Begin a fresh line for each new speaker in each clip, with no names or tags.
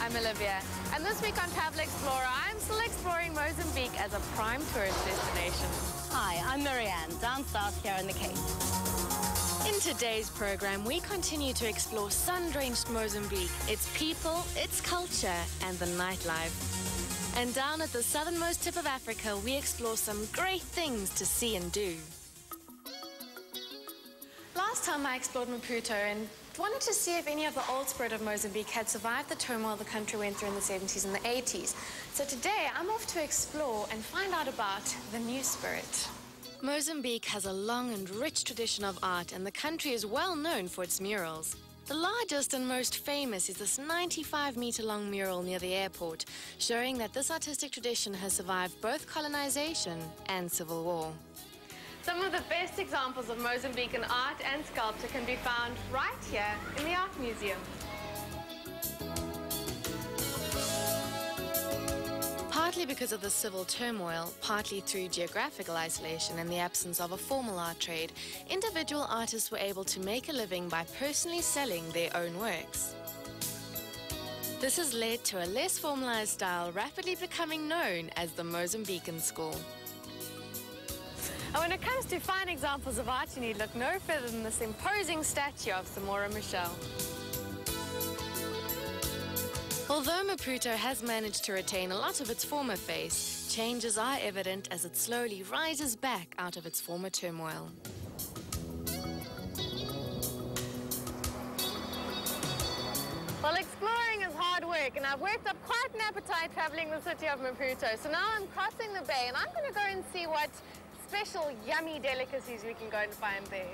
I'm Olivia, and this week on Travel Explorer, I'm still exploring Mozambique as a prime tourist destination.
Hi, I'm Marianne, down south here in the Cape.
In today's program, we continue to explore sun-drenched Mozambique, its people, its culture, and the nightlife. And down at the southernmost tip of Africa, we explore some great things to see and do. Last time I explored Maputo and wanted to see if any of the old spirit of Mozambique had survived the turmoil the country went through in the 70s and the 80s. So today, I'm off to explore and find out about the new spirit. Mozambique has a long and rich tradition of art, and the country is well known for its murals. The largest and most famous is this 95-meter-long mural near the airport, showing that this artistic tradition has survived both colonization and civil war. Some of the best examples of Mozambican art and sculpture can be found right here in the Art Museum. Partly because of the civil turmoil, partly through geographical isolation and the absence of a formal art trade, individual artists were able to make a living by personally selling their own works. This has led to a less formalized style rapidly becoming known as the Mozambican school. And when it comes to fine examples of art, you need look no further than this imposing statue of Samora Machel. Although Maputo has managed to retain a lot of its former face, changes are evident as it slowly rises back out of its former turmoil. Well, exploring is hard work, and I've worked up quite an appetite traveling the city of Maputo. So now I'm crossing the bay, and I'm going to go and see what special yummy delicacies we can go and find there.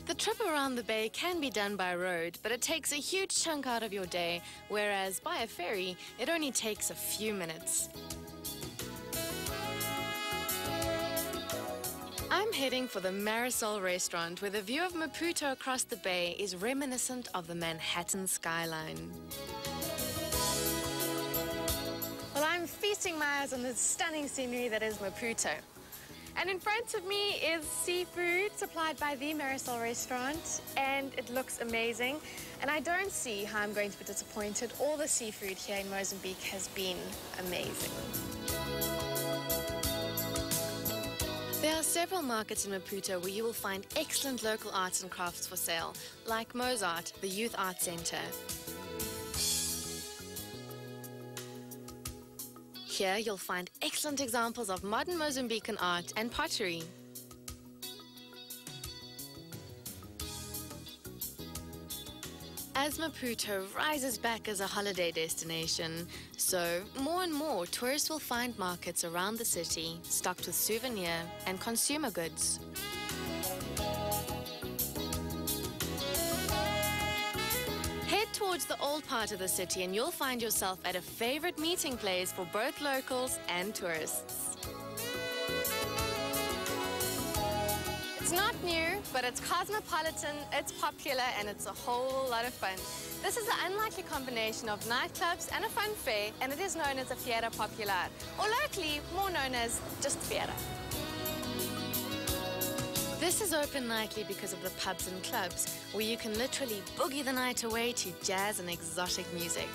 The trip around the bay can be done by road, but it takes a huge chunk out of your day, whereas by a ferry, it only takes a few minutes. I'm heading for the Marisol restaurant, where the view of Maputo across the bay is reminiscent of the Manhattan skyline. Well, I'm feasting my eyes on the stunning scenery that is Maputo. And in front of me is seafood supplied by the Marisol restaurant, and it looks amazing. And I don't see how I'm going to be disappointed. All the seafood here in Mozambique has been amazing. There are several markets in Maputo where you will find excellent local arts and crafts for sale, like Mozart, the Youth Art Centre. Here you'll find excellent examples of modern Mozambican art and pottery. As Maputo rises back as a holiday destination, so more and more tourists will find markets around the city stocked with souvenir and consumer goods. Head towards the old part of the city and you'll find yourself at a favorite meeting place for both locals and tourists. It's not new, but it's cosmopolitan, it's popular, and it's a whole lot of fun. This is the unlikely combination of nightclubs and a fun fair, and it is known as a Fiera Popular, or locally more known as just Fiera. This is open nightly because of the pubs and clubs, where you can literally boogie the night away to jazz and exotic music.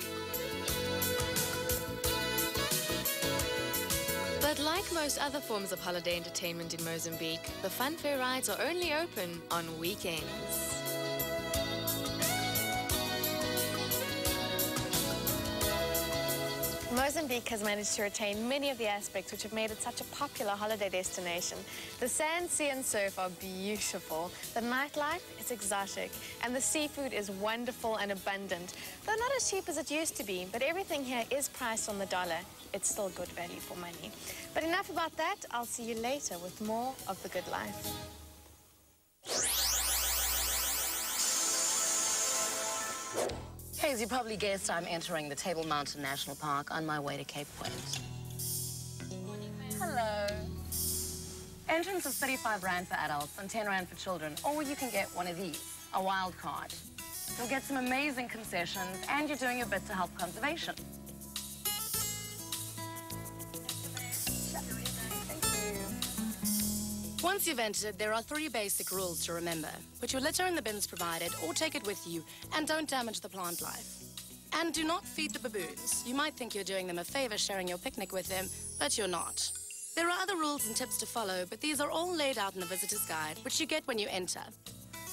But like most other forms of holiday entertainment in Mozambique, the funfair rides are only open on weekends. Mozambique has managed to retain many of the aspects which have made it such a popular holiday destination. The sand, sea and surf are beautiful, the nightlife is exotic, and the seafood is wonderful and abundant. Though not as cheap as it used to be, but everything here is priced on the dollar. It's still good value for money. But enough about that, I'll see you later with more of the good life.
Hey, as you probably guessed, I'm entering the Table Mountain National Park on my way to Cape Point. Hello. Entrance is 35 Rand for adults and 10 Rand for children, or you can get one of these, a wild card. You'll get some amazing concessions, and you're doing your bit to help conservation. Thank you. Once you've entered, there are 3 basic rules to remember. Put your litter in the bins provided or take it with you, and don't damage the plant life. And do not feed the baboons. You might think you're doing them a favor sharing your picnic with them, but you're not. There are other rules and tips to follow, but these are all laid out in the visitor's guide, which you get when you enter.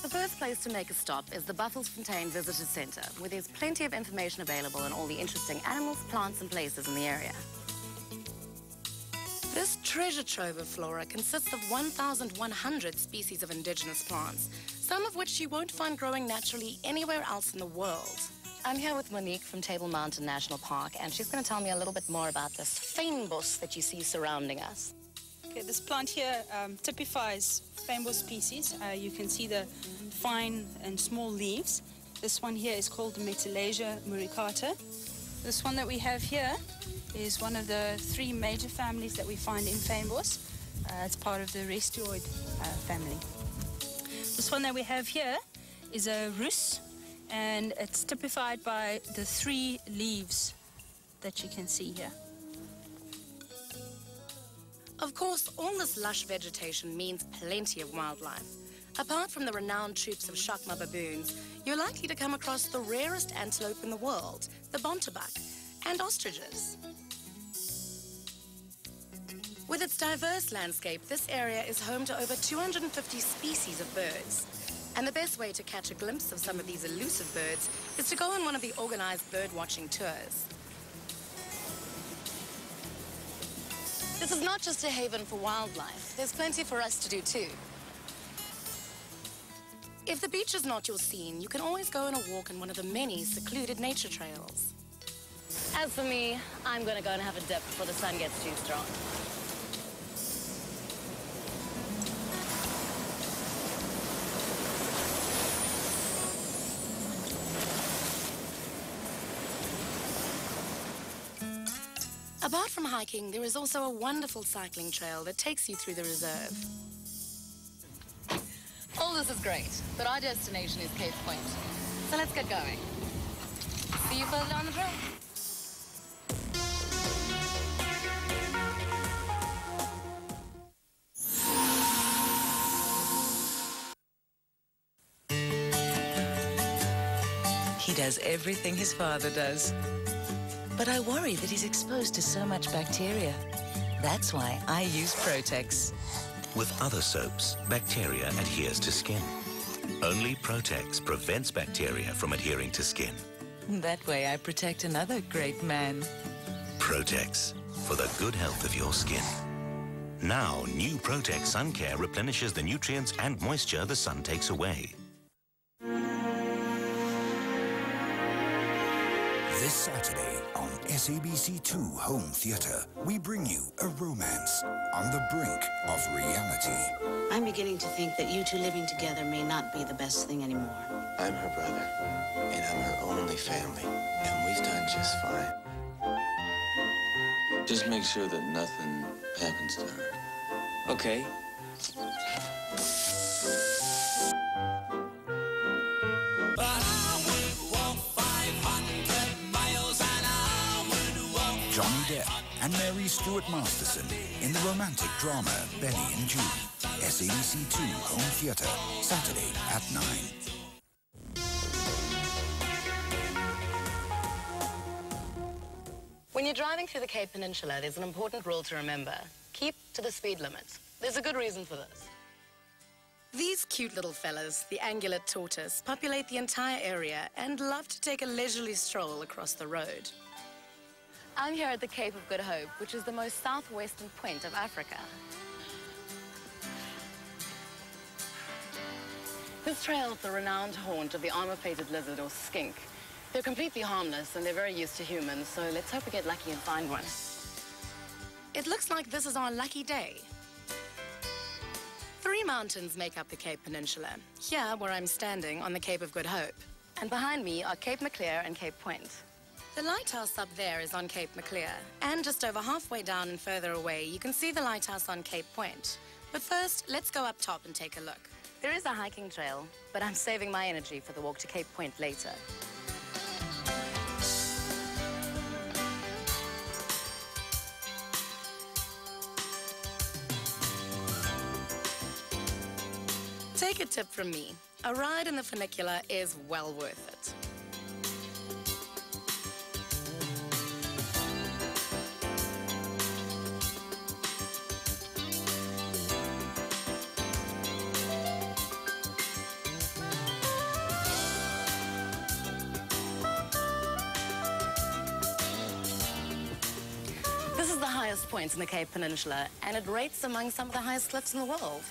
The first place to make a stop is the Buffelsfontein Visitor Centre, where there's plenty of information available on all the interesting animals, plants and places in the area. This treasure trove of flora consists of 1,100 species of indigenous plants, some of which you won't find growing naturally anywhere else in the world. I'm here with Monique from Table Mountain National Park, and she's going to tell me a little bit more about this fynbos that you see surrounding us.
Okay, this plant here typifies fynbos species. You can see the fine and small leaves. This one here is called the Metalasia muricata. This one that we have here is one of the 3 major families that we find in fynbos. It's part of the restoid family. This one that we have here is a rus, and it's typified by the 3 leaves that you can see here.
Of course, all this lush vegetation means plenty of wildlife. Apart from the renowned troops of Shakma baboons, you're likely to come across the rarest antelope in the world, the bontebok, and ostriches. With its diverse landscape, this area is home to over 250 species of birds. And the best way to catch a glimpse of some of these elusive birds is to go on one of the organized bird-watching tours. This is not just a haven for wildlife. There's plenty for us to do too. If the beach is not your scene, you can always go on a walk on one of the many secluded nature trails. As for me, I'm going to go and have a dip before the sun gets too strong. Apart from hiking, there is also a wonderful cycling trail that takes you through the reserve. All this is great, but our destination is Cape Point. So let's get going. See you further down the trail.
He does everything his father does. But I worry that he's exposed to so much bacteria. That's why I use Protex.
With other soaps, bacteria adheres to skin. Only Protex prevents bacteria from adhering to skin.
That way I protect another great man.
Protex, for the good health of your skin. Now, new Protex Sun Care replenishes the nutrients and moisture the sun takes away.
This Saturday on SABC2 Home Theatre, we bring you a romance on the brink of reality.
I'm beginning to think that you 2 living together may not be the best thing anymore.
I'm her brother, and I'm her only family, and we've done just fine. Just make sure that nothing happens to her.
Okay.
Johnny Depp and Mary Stuart Masterson in the romantic drama Benny and June. SABC2 Home Theatre, Saturday at 9.
When you're driving through the Cape Peninsula, there's an important rule to remember. Keep to the speed limit. There's a good reason for this. These cute little fellas, the angular tortoise, populate the entire area and love to take a leisurely stroll across the road. I'm here at the Cape of Good Hope, which is the most southwestern point of Africa. This trail is the renowned haunt of the armor-plated lizard or skink. They're completely harmless and they're very used to humans, so let's hope we get lucky and find one. It looks like this is our lucky day. 3 mountains make up the Cape Peninsula. Here, where I'm standing, on the Cape of Good Hope. And behind me are Cape Maclear and Cape Point. The lighthouse up there is on Cape Maclear, and just over halfway down and further away, you can see the lighthouse on Cape Point. But first, let's go up top and take a look. There is a hiking trail, but I'm saving my energy for the walk to Cape Point later. Take a tip from me. A ride in the funicular is well worth it. This is the highest point in the Cape Peninsula, and it rates among some of the highest cliffs in the world.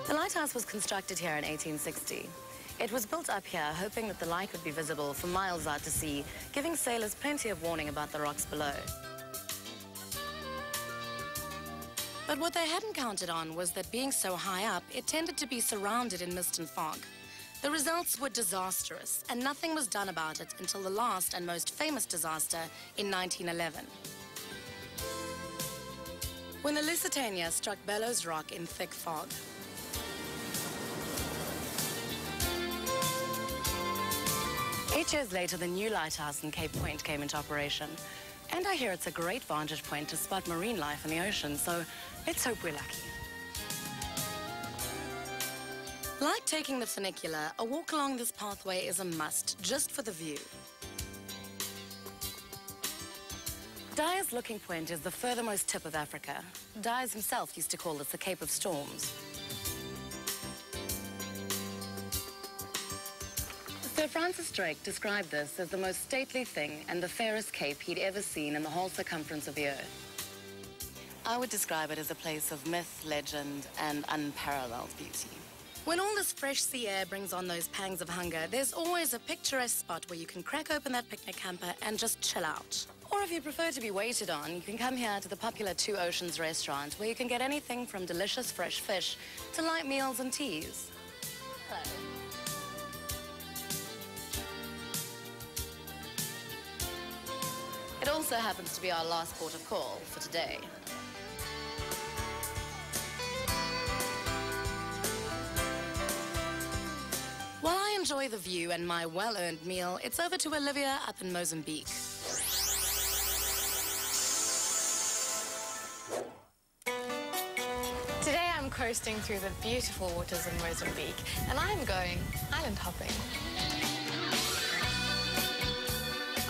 The lighthouse was constructed here in 1860. It was built up here, hoping that the light would be visible for miles out to sea, giving sailors plenty of warning about the rocks below. But what they hadn't counted on was that being so high up, it tended to be surrounded in mist and fog. The results were disastrous, and nothing was done about it until the last and most famous disaster in 1911. When the Lusitania struck Bellows Rock in thick fog. Eight years later, the new lighthouse in Cape Point came into operation. And I hear it's a great vantage point to spot marine life in the ocean, so let's hope we're lucky. Like taking the funicular, a walk along this pathway is a must, just for the view. Dyer's looking point is the furthermost tip of Africa. Dyers himself used to call this the Cape of Storms. Sir Francis Drake described this as the most stately thing and the fairest cape he'd ever seen in the whole circumference of the earth. I would describe it as a place of myth, legend, and unparalleled beauty. When all this fresh sea air brings on those pangs of hunger, there's always a picturesque spot where you can crack open that picnic hamper and just chill out. Or if you prefer to be waited on, you can come here to the popular Two Oceans restaurant, where you can get anything from delicious fresh fish to light meals and teas. Hello. It also happens to be our last port of call for today. While I enjoy the view and my well-earned meal, it's over to Olivia up in Mozambique.
Today I'm coasting through the beautiful waters of Mozambique, and I'm going island hopping.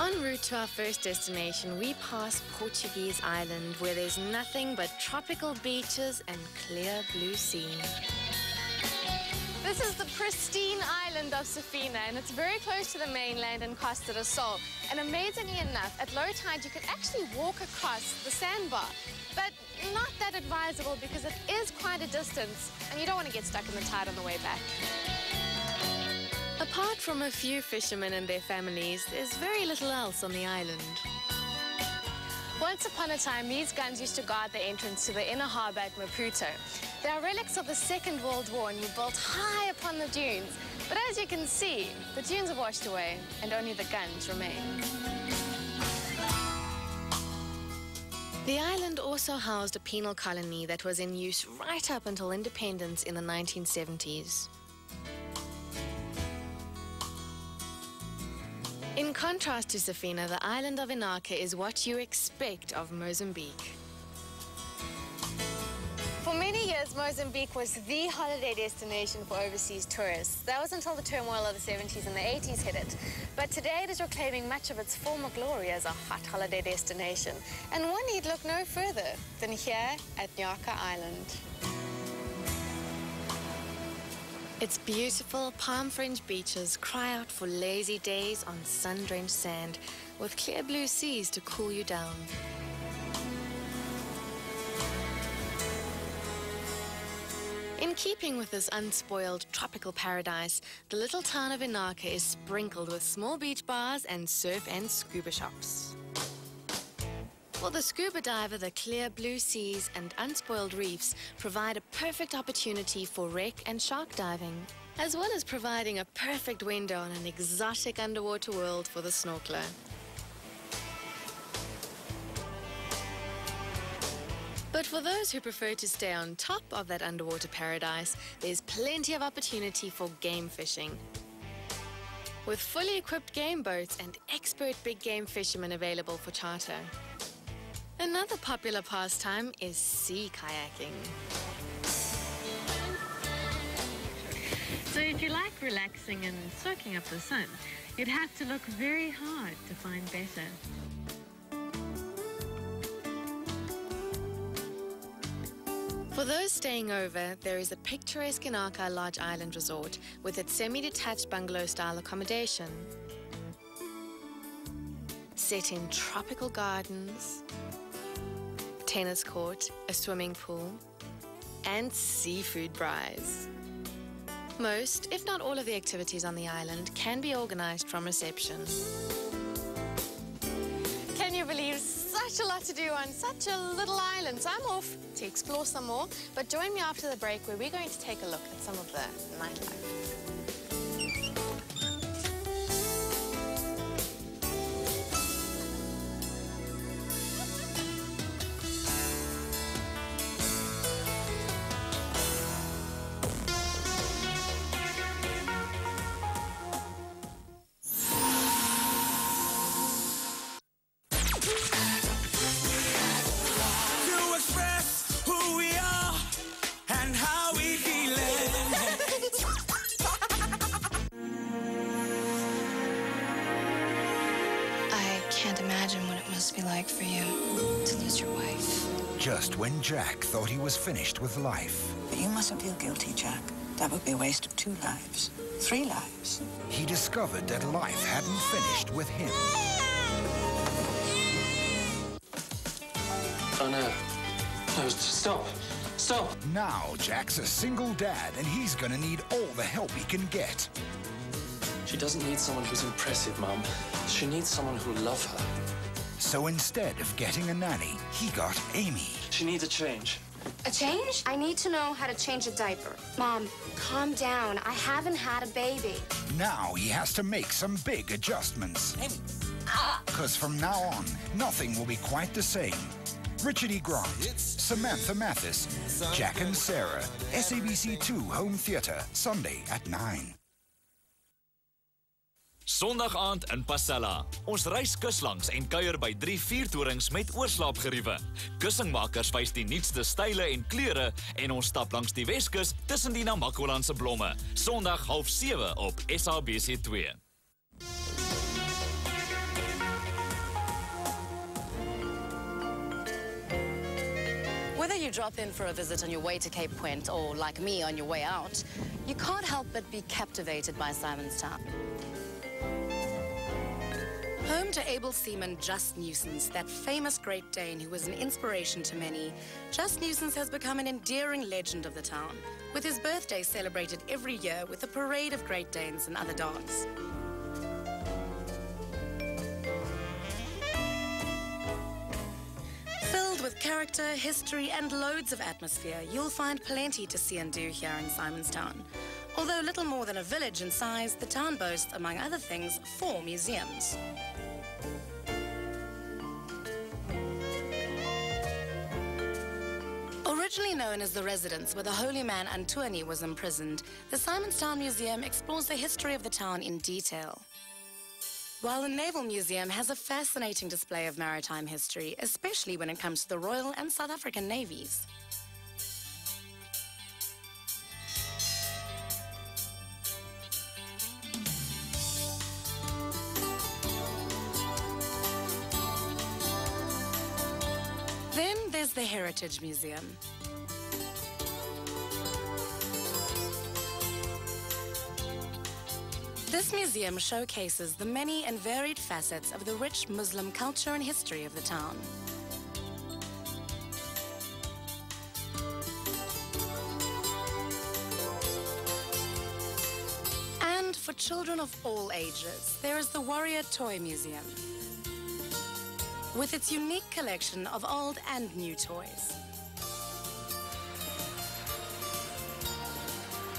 En route to our first destination, we pass Portuguese Island, where there's nothing but tropical beaches and clear blue sea. This is the pristine island of Safina, and it's very close to the mainland in Costa do Sol. And amazingly enough, at low tide, you can actually walk across the sandbar. But not that advisable because it is quite a distance, and you don't want to get stuck in the tide on the way back. Apart from a few fishermen and their families, there's very little else on the island. Once upon a time, these guns used to guard the entrance to the inner harbour at Maputo. They are relics of the Second World War and were built high upon the dunes. But as you can see, the dunes have washed away and only the guns remain. The island also housed a penal colony that was in use right up until independence in the 1970s. In contrast to Safina, the island of Inarca is what you expect of Mozambique. For many years, Mozambique was the holiday destination for overseas tourists. That was until the turmoil of the 70s and the 80s hit it. But today it is reclaiming much of its former glory as a hot holiday destination. And one need look no further than here at Nyaka Island. Its beautiful palm-fringed beaches cry out for lazy days on sun-drenched sand with clear blue seas to cool you down. In keeping with this unspoiled tropical paradise, the little town of Inarca is sprinkled with small beach bars and surf and scuba shops. For the scuba diver, the clear blue seas and unspoiled reefs provide a perfect opportunity for wreck and shark diving, as well as providing a perfect window on an exotic underwater world for the snorkeler. But for those who prefer to stay on top of that underwater paradise, there's plenty of opportunity for game fishing. With fully equipped game boats and expert big game fishermen available for charter. Another popular pastime is sea kayaking. relaxing and soaking up the sun. You'd have to look very hard to find better. For those staying over, there is a picturesque Inaka Large Island Resort with its semi-detached bungalow-style accommodation. Set in tropical gardens, tennis court, a swimming pool, and seafood braais. Most, if not all of the activities on the island can be organized from reception. Can you believe such a lot to do on such a little island? So I'm off to explore some more, but join me after the break where we're going to take a look at some of the nightlife.
Like for you to lose your wife.
Just when Jack thought he was finished with life.
But you mustn't feel guilty, Jack. That would be a waste of 2 lives. 3 lives.
He discovered that life hadn't finished with him.
Oh no. No, stop. Stop.
Now Jack's a single dad and he's gonna need all the help he can get.
She doesn't need someone who's impressive, Mum. She needs someone who'll love her.
So instead of getting a nanny, he got Amy.
She needs a change.
A change? I need to know how to change a diaper. Mom, calm down. I haven't had a baby.
Now he has to make some big adjustments.
Amy.
Because from now on, nothing will be quite the same. Richard E. Grant, Samantha Mathis, Jack and Sarah, SABC2 Home Theatre, Sunday at 9.
Sondag aand in Pasella. Ons reis kuslangs en kuier by 3 vuurtorings met oorslaapgeriewe. Kussingmakers wys die nuutste style en kleure en ons stap langs die Weskus tussen die Namakolandse blomme. Sondag 6:30 op SABC2.
Whether you drop in for a visit on your way to Cape Point or, like me, on your way out, you can't help but be captivated by Simonstown. Home to able seaman Just Nuisance, that famous Great Dane who was an inspiration to many, Just Nuisance has become an endearing legend of the town, with his birthday celebrated every year with a parade of Great Danes and other dogs. Filled with character, history, and loads of atmosphere, you'll find plenty to see and do here in Simonstown. Although little more than a village in size, the town boasts, among other things, 4 museums. Originally known as the residence where the holy man Antoine was imprisoned, the Simonstown Museum explores the history of the town in detail. While the Naval Museum has a fascinating display of maritime history, especially when it comes to the Royal and South African Navies. Then there's the Heritage Museum. This museum showcases the many and varied facets of the rich Muslim culture and history of the town. And for children of all ages, there is the Warrior Toy Museum, with its unique collection of old and new toys,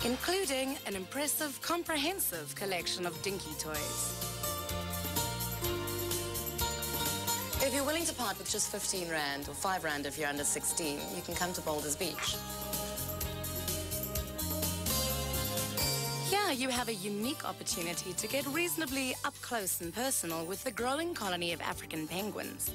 including an impressive, comprehensive collection of dinky toys. If you're willing to part with just 15 Rand or 5 Rand if you're under 16, you can come to Boulders Beach. Here you have a unique opportunity to get reasonably up close and personal with the growing colony of African penguins.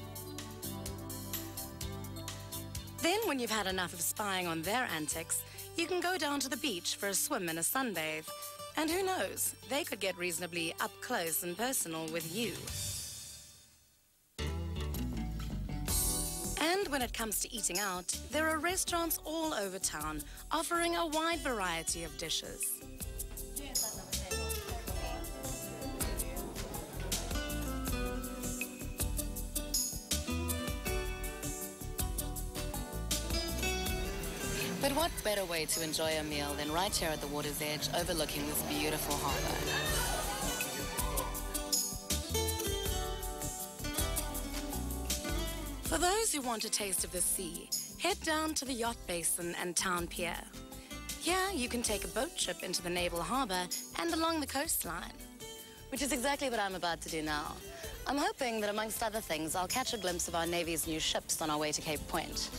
Then, when you've had enough of spying on their antics, you can go down to the beach for a swim and a sunbathe, And who knows, they could get reasonably up close and personal with you. And when it comes to eating out, there are restaurants all over town offering a wide variety of dishes. But what better way to enjoy a meal than right here at the water's edge, overlooking this beautiful harbor? For those who want a taste of the sea, head down to the yacht basin and town pier. Here you can take a boat trip into the naval harbor and along the coastline, which is exactly what I'm about to do now. I'm hoping that amongst other things, I'll catch a glimpse of our Navy's new ships on our way to Cape Point.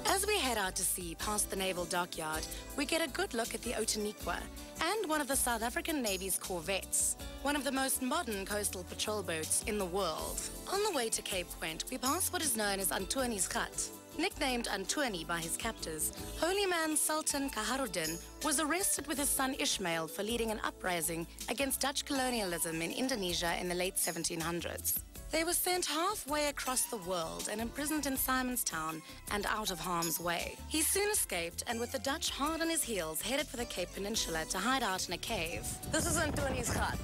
As we head out to sea past the naval dockyard, we get a good look at the Otaniqua and one of the South African Navy's corvettes, one of the most modern coastal patrol boats in the world. On the way to Cape Point, we pass what is known as Antoni's Gat. Nicknamed Antoni by his captors, holy man Sultan Kaharuddin was arrested with his son Ismail for leading an uprising against Dutch colonialism in Indonesia in the late 1700s. They were sent halfway across the world and imprisoned in Simonstown and out of harm's way. He soon escaped and with the Dutch hard on his heels, headed for the Cape Peninsula to hide out in a cave. This is Antoni's Gat.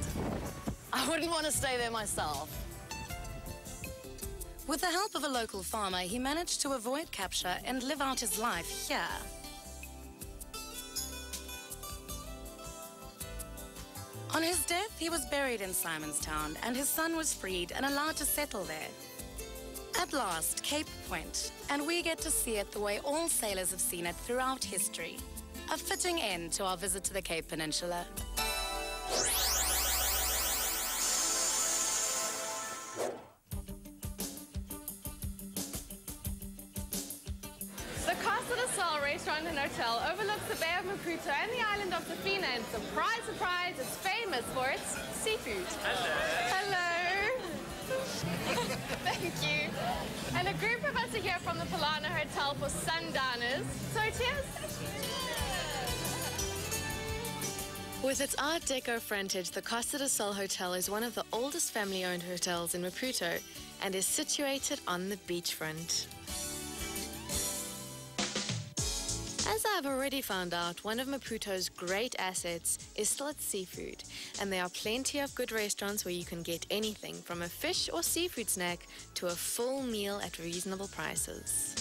I wouldn't want to stay there myself. With the help of a local farmer, he managed to avoid capture and live out his life here. On his death, he was buried in Simonstown, and his son was freed and allowed to settle there. At last, Cape Point, and we get to see it the way all sailors have seen it throughout history. A fitting end to our visit to the Cape Peninsula.
The Casa del Sol restaurant and hotel overlooks the Bay of Maputo and the island of Safina, and surprise, surprise, it's famous for its seafood. Hello. Hello. Thank you. And a group of us are here from the Polana Hotel for Sundowners. So cheers. With its Art Deco frontage, the Casa del Sol Hotel is one of the oldest family-owned hotels in Maputo and is situated on the beachfront. As I've already found out, one of Maputo's great assets is still its seafood, and there are plenty of good restaurants where you can get anything from a fish or seafood snack to a full meal at reasonable prices.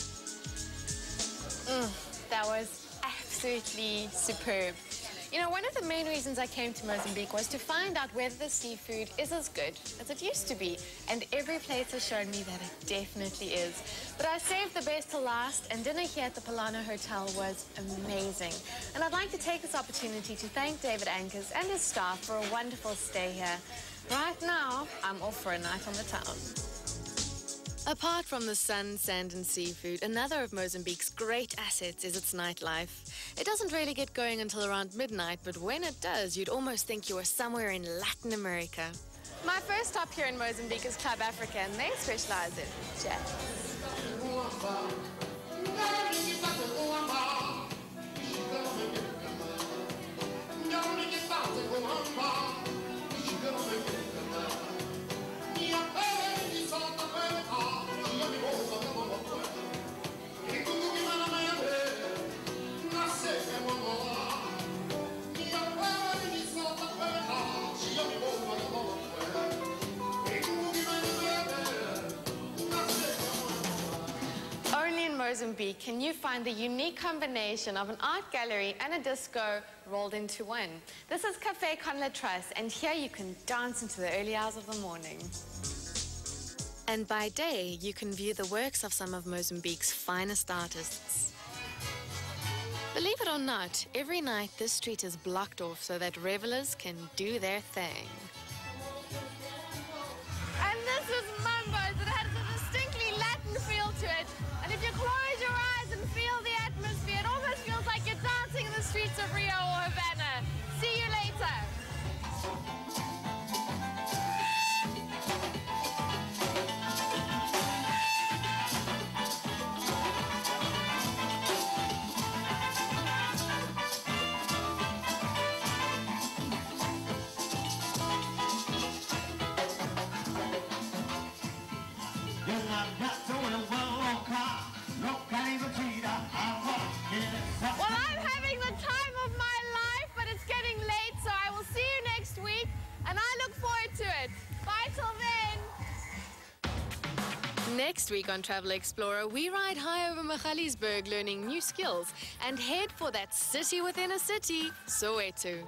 That was absolutely superb. You know, one of the main reasons I came to Mozambique was to find out whether the seafood is as good as it used to be. And every place has shown me that it definitely is. But I saved the best to last, and dinner here at the Polana Hotel was amazing. And I'd like to take this opportunity to thank David Ankers and his staff for a wonderful stay here. Right now, I'm off for a night on the town. Apart from the sun, sand and seafood, another of Mozambique's great assets is its nightlife. It doesn't really get going until around midnight, but when it does, you'd almost think you were somewhere in Latin America. My first stop here in Mozambique is Club Africa, and they specialize in jazz. Mozambique can you find the unique combination of an art gallery and a disco rolled into one. This is Café Con La Truss, and here you can dance into the early hours of the morning. And by day, you can view the works of some of Mozambique's finest artists. Believe it or not, every night this street is blocked off so that revelers can do their thing. And this is Mambo's. It has a distinctly Latin feel to it. And if you close your eyes and feel the atmosphere, it almost feels like you're dancing in the streets of Rio or Havana. See you later.
Next week on Travel Explorer, we ride high over Magaliesberg learning new skills and head for that city within a city, Soweto.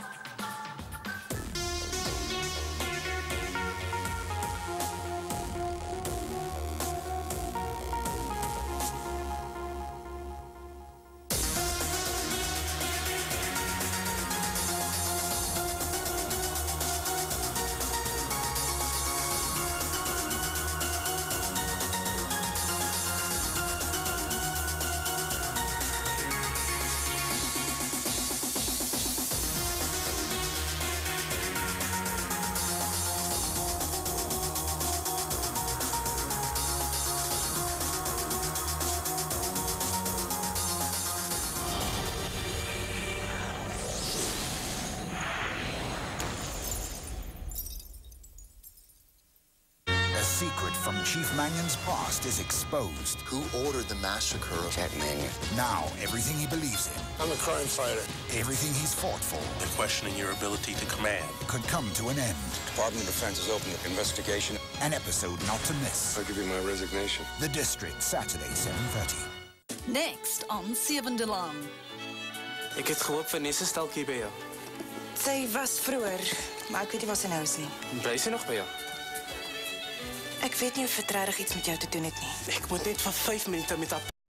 A secret from Chief Mannion's past is exposed.
Who ordered the massacre of Jack Mannion?
Now, everything he believes in,
I'm a crime fighter.
everything he's fought for,
They're questioning your ability to command.
could come to an end.
Department of Defense has opened an investigation.
An episode not to miss.
I'll give you my resignation.
The District, Saturday, 7:30.
Next on Seven de Laan.
Ek het gehoop Vanessa stalkie by jou.
Sy was vroeër, maar ek weet nie waar sy nou is nie.
Bly sy nog by jou?
Ek weet nie of dit regtig iets met jou te doen het nie.
Ek moet net vir 5 minute met haar